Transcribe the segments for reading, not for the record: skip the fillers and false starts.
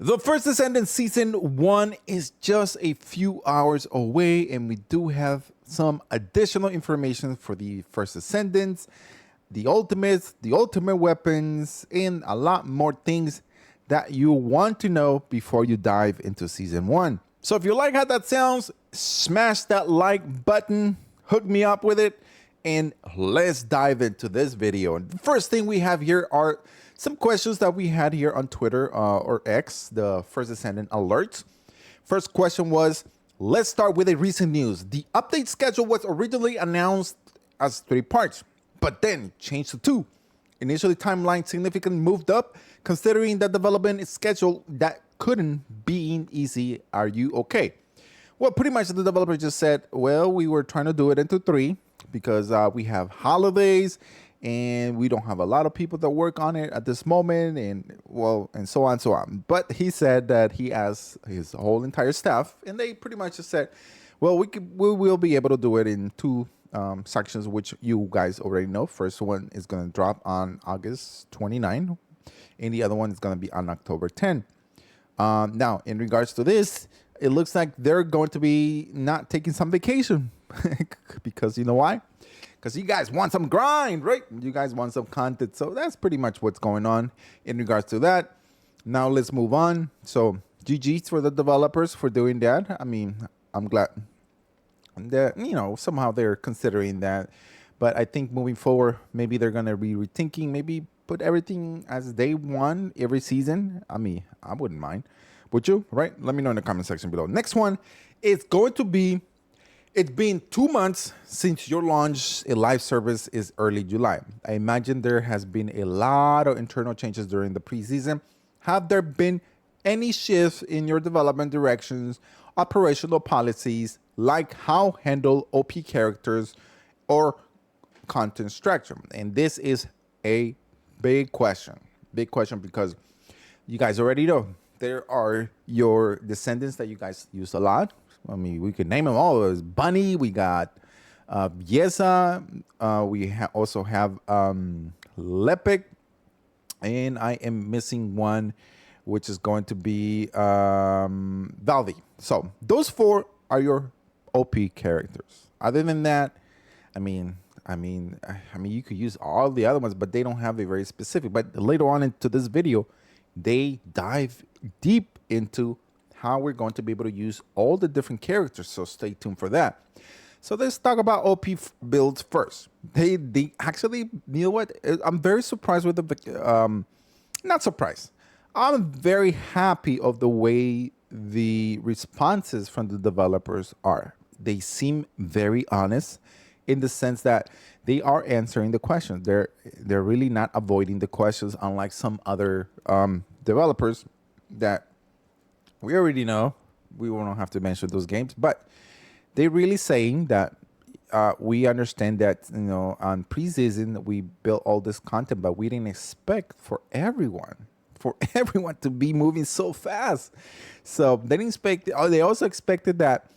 The first Descendant Season 1 is just a few hours away, and we do have some additional information for the first Descendants, the ultimates, the ultimate weapons, and a lot more things that you want to know before you dive into Season 1. So if you like how that sounds, smash that like button, hook me up with it, and let's dive into this video. And the first thing we have here are some questions that we had here on Twitter or X, the First Descendant alerts. First question was, let's start with a recent news. The update schedule was originally announced as 3 parts, but then changed to 2. Initially, timeline significantly moved up, considering the development schedule that couldn't be easy. Are you okay? Well, pretty much the developer just said, well, we were trying to do it into 3 because we have holidays and we don't have a lot of people that work on it at this moment, and so on and so on. But he said that he asked his whole entire staff, and they pretty much just said, well, we will be able to do it in 2 sections, which you guys already know. First one is going to drop on August 29, and the other one is going to be on October 10. Now, in regards to this, it looks like they're going to be not taking some vacation because you know why? Because you guys want some grind, right? You guys want some content. So that's pretty much what's going on in regards to that. Now let's move on. So GG's for the developers for doing that. I mean, I'm glad that, somehow they're considering that. But I think moving forward, maybe they're going to be rethinking, maybe put everything as day one every season. I mean, I wouldn't mind. Would you? Right? Let me know in the comment section below. Next one is going to be, it's been 2 months since your launch a live service is early July. I imagine there has been a lot of internal changes during the preseason. Have there been any shifts in your development directions, operational policies, like how handle OP characters or content structure? And this is a big question because you guys already know there are your descendants that you guys use a lot. I mean, we could name them all. There's Bunny, we got Yesa, we also have Lepik, and I am missing one, which is going to be Valvi. So those 4 are your OP characters. Other than that, I mean, you could use all the other ones, but they don't have a very specific. But later on into this video, they dive deep into how we're going to be able to use all the different characters. So stay tuned for that. So let's talk about OP builds first. They actually, you know what? I'm very surprised with the, not surprised. I'm very happy of the way the responses from the developers are. They seem very honest in the sense that they are answering the questions. They're really not avoiding the questions, unlike some other developers that we already know. We won't have to mention those games, but they're really saying that we understand that, on preseason we built all this content, but we didn't expect for everyone to be moving so fast. So they didn't expect. They also expected that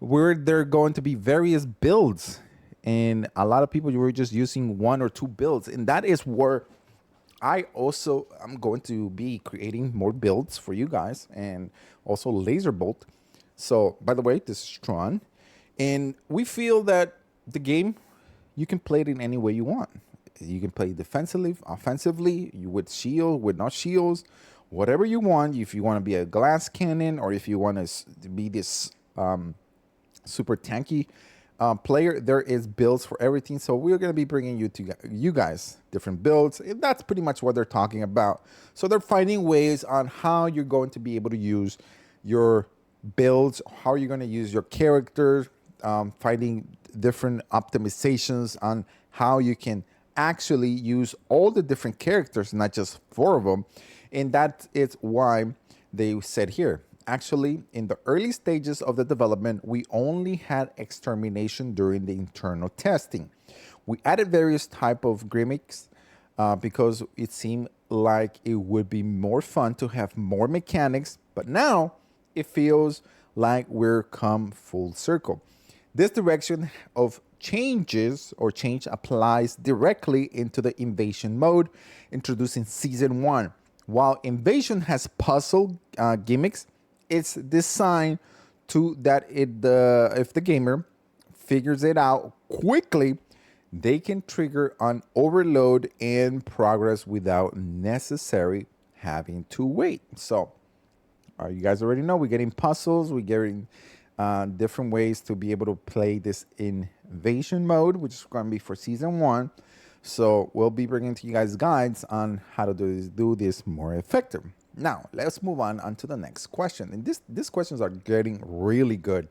there are going to be various builds, and a lot of people were just using 1 or 2 builds, and that is where I'm going to be creating more builds for you guys, and also Laser Bolt. So, by the way, this is Tron, and we feel that the game, you can play it in any way you want. You can play defensively, offensively, with shield, with not shields, whatever you want. If you want to be a glass cannon, or if you want to be this super tanky player, there is builds for everything. So we're going to be bringing you guys different builds, and that's pretty much what they're talking about. So they're finding ways on how you're going to be able to use your builds, how you're going to use your characters, finding different optimizations on how you can actually use all the different characters, not just 4 of them. And that is why they said here, actually, in the early stages of the development, we only had extermination during the internal testing. We added various type of gimmicks because it seemed like it would be more fun to have more mechanics, but now it feels like we're come full circle. This direction of change applies directly into the invasion mode, introducing Season 1. While Invasion has puzzle gimmicks, it's designed to that if the gamer figures it out quickly, they can trigger an overload and progress without necessary having to wait. So, you guys already know we're getting puzzles, we're getting different ways to be able to play this invasion mode, which is going to be for season 1. So we'll be bringing to you guys guides on how to do this more effective. Now let's move on to the next question. And these questions are getting really good.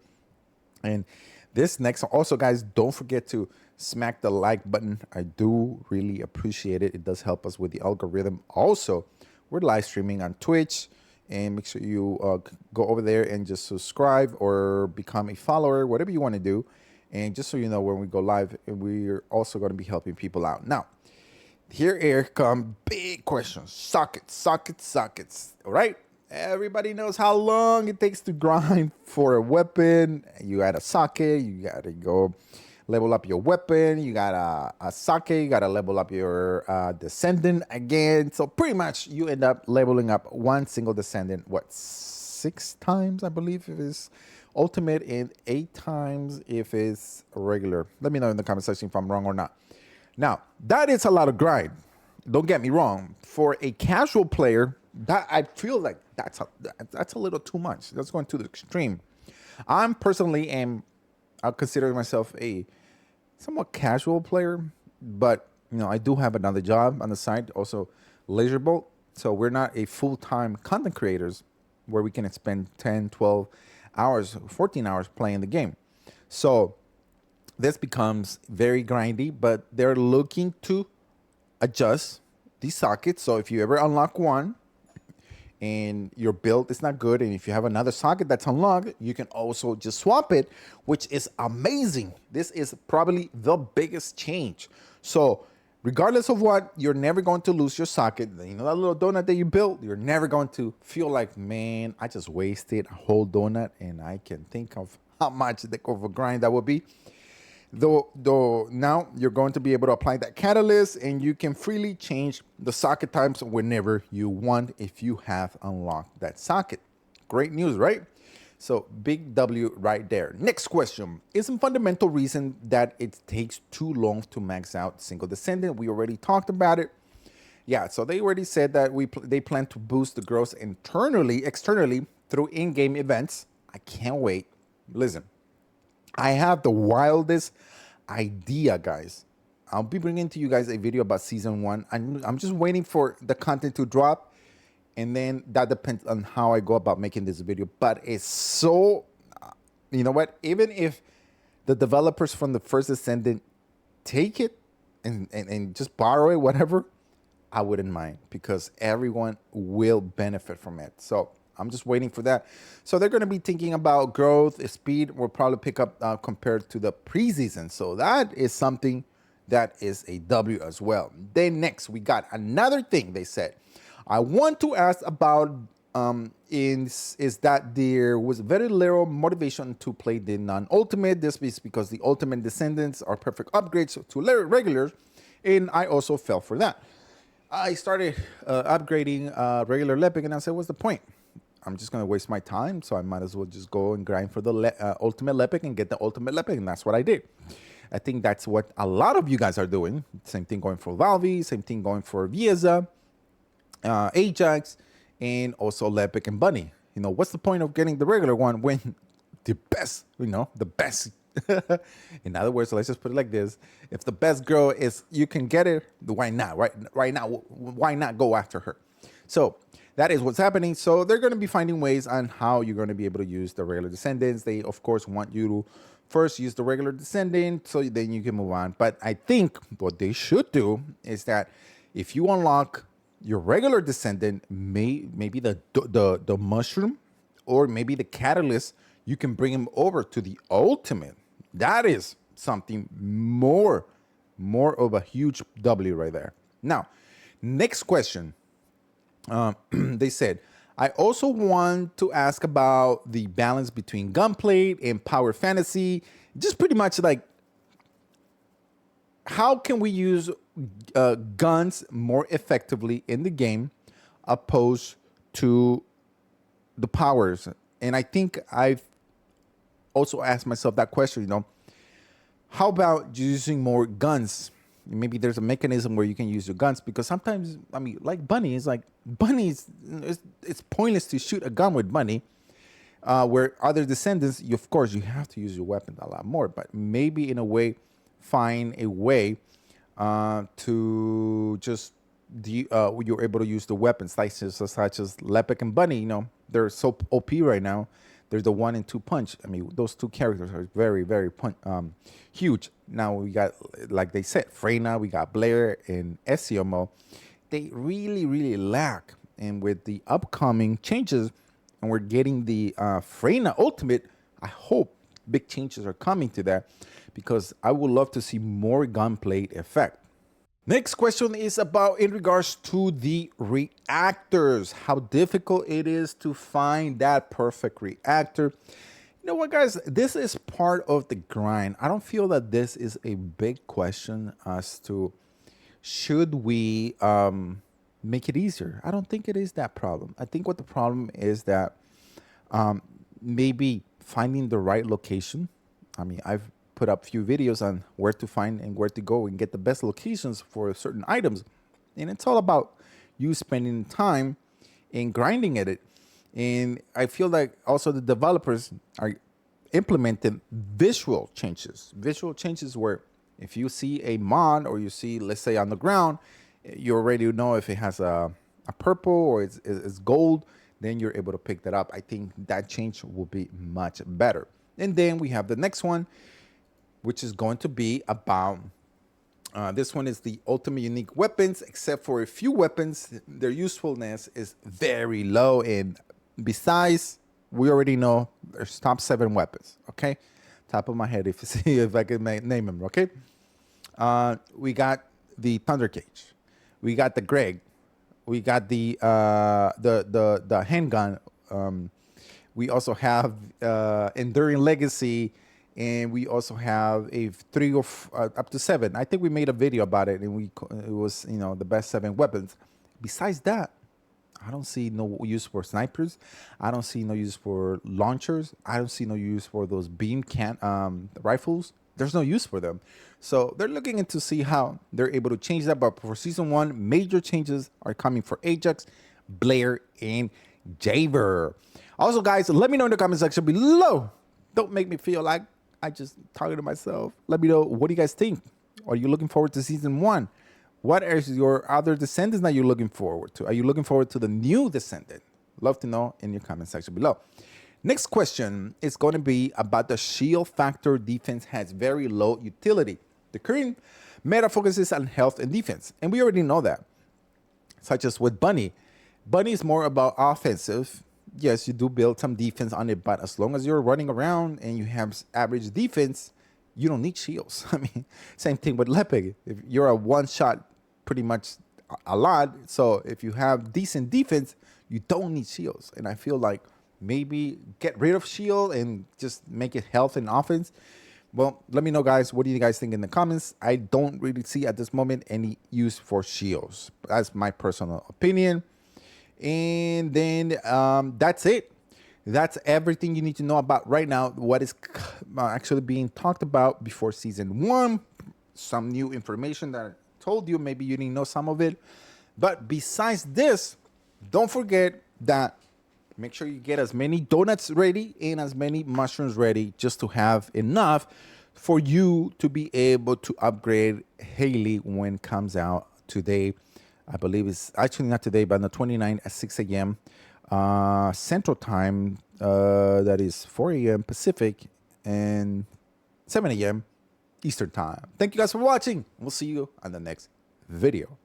And this next, also guys, don't forget to smack the like button. I do really appreciate it. It does help us with the algorithm. Also, we're live streaming on Twitch, and make sure you go over there and just subscribe or become a follower, whatever you want to do. And just so you know, when we go live, we're also going to be helping people out. Now, here come big questions. Sockets. All right? Everybody knows how long it takes to grind for a weapon. You add a socket. You got to go level up your weapon. You got a socket. You got to level up your Descendant again. So pretty much you end up leveling up one single Descendant, 6 times, I believe it is. Ultimate, and 8 times if it's regular. Let me know in the comment section if I'm wrong or not. Now, that is a lot of grind. Don't get me wrong. For a casual player, that I feel like that's a little too much. That's going to the extreme. I'm personally I'll consider myself a somewhat casual player, but I do have another job on the side, also Leisure Bolt. So we're not a full-time content creators where we can spend 10, 12 hours, 14 hours playing the game. So this becomes very grindy, but they're looking to adjust these sockets. So if you ever unlock one and your build is not good, and if you have another socket that's unlocked, you can also just swap it, which is amazing. This is probably the biggest change. So regardless of what, you're never going to lose your socket. That little donut that you built, you're never going to feel like, man, I just wasted a whole donut, and I can think of how much of a grind that would be. Though now you're going to be able to apply that catalyst, and you can freely change the socket types whenever you want if you have unlocked that socket. Great news, right? So big W right there. Next question. Is a fundamental reason that it takes too long to max out single Descendant? We already talked about it. Yeah, so they already said that they plan to boost the growth externally through in-game events. I can't wait. Listen, I have the wildest idea, guys. I'll be bringing to you guys a video about season 1. I'm just waiting for the content to drop. And then that depends on how I go about making this video. But it's so, you know what? Even if the developers from the first Descendant take it and just borrow it, whatever, I wouldn't mind, because everyone will benefit from it. So I'm just waiting for that. So they're going to be thinking about growth, speed will probably pick up compared to the preseason. So that is something that is a W as well. Then next, we got another thing they said. I want to ask about is that there was very little motivation to play the non-ultimate. This is because the ultimate Descendants are perfect upgrades to regulars, and I also fell for that. I started upgrading regular Lepic, and I said, what's the point? I'm just going to waste my time, so I might as well just go and grind for the ultimate Lepic and get the ultimate Lepic, and that's what I did. I think that's what a lot of you guys are doing. Same thing going for Valve, same thing going for Vieza, Ajax, and also Lepic and Bunny. What's the point of getting the regular one when the best, the best. In other words, let's just put it like this. If the best girl is, you can get it, why not? Right now, why not go after her? So that is what's happening. So they're going to be finding ways on how you're going to be able to use the regular Descendants. They, of course, want you to first use the regular Descendant, so then you can move on. But I think what they should do is that if you unlock your regular Descendant, maybe the mushroom or maybe the catalyst, you can bring him over to the ultimate. That is something more of a huge W right there. Now, next question. They said, I also want to ask about the balance between gunplay and power fantasy. Just pretty much like, how can we use guns more effectively in the game? opposed to the powers. And I think I've also asked myself that question, how about using more guns? Maybe there's a mechanism where you can use your guns, because sometimes, I mean, like Bunny, it's pointless to shoot a gun with Bunny. Where other Descendants, of course, you have to use your weapon a lot more, but maybe in a way, find a way to just you're able to use the weapons such as Lepek and Bunny. They're so OP right now. They're the 1 and 2 punch. I mean, those two characters are very, very huge. Now we got, like they said, Freyna, we got Blair and Eziomo. They really, really lack. And with the upcoming changes, and we're getting the Freyna Ultimate, I hope big changes are coming to that, because I would love to see more gunplay effect. Next question is about in regards to the reactors, how difficult it is to find that perfect reactor. You know what, guys? This is part of the grind. I don't feel that this is a big question as to should we make it easier. I don't think it is that problem. I think what the problem is that maybe finding the right location. I mean, I've put up a few videos on where to find and where to go and get the best locations for certain items. And it's all about you spending time and grinding at it. And I feel like also the developers are implementing visual changes. Visual changes where if you see a mod or you see, let's say, on the ground, you already know if it has a purple or it's gold, then you're able to pick that up. I think that change will be much better. And then we have the next one, which is going to be about, this one is the ultimate unique weapons, except for a few weapons, their usefulness is very low. And besides, we already know there's top 7 weapons, okay? Top of my head, if I can name them, okay? We got the Thunder Cage. We got the Greg. We got the handgun. We also have Enduring Legacy. And we also have a 3 or up to 7. I think we made a video about it, and it was the best 7 weapons. Besides that, I don't see no use for snipers. I don't see no use for launchers. I don't see no use for those beam rifles. There's no use for them. So they're looking into see how they're able to change that. But for season 1, major changes are coming for Ajax, Blair, and Javer. Also, guys, let me know in the comment section below. Don't make me feel like I just talking to myself. Let me know, what do you guys think? Are you looking forward to season 1? What is your other Descendants that you're looking forward to? Are you looking forward to the new Descendant? Love to know in your comment section below. Next question is going to be about the shield factor. Defense has very low utility. The current meta focuses on health and defense, and we already know that. Such as with Bunny. Bunny is more about offensive. Yes, you do build some defense on it, but as long as you're running around and you have average defense, you don't need shields. I mean, same thing with Lepek. If you're a one-shot, pretty much a lot. So if you have decent defense, you don't need shields. And I feel like maybe get rid of shield and just make it health and offense. Well, let me know, guys. What do you guys think in the comments? I don't really see at this moment any use for shields. That's my personal opinion. And then that's it. That's everything you need to know about right now. What is actually being talked about before season 1. Some new information that I told you. Maybe you didn't know some of it. But besides this, don't forget that make sure you get as many donuts ready and as many mushrooms ready just to have enough for you to be able to upgrade Haley when it comes out today. I believe it's actually not today, but on the 29th at 6 a.m. Central Time. That is 4 a.m. Pacific and 7 a.m. Eastern Time. Thank you guys for watching. We'll see you on the next video.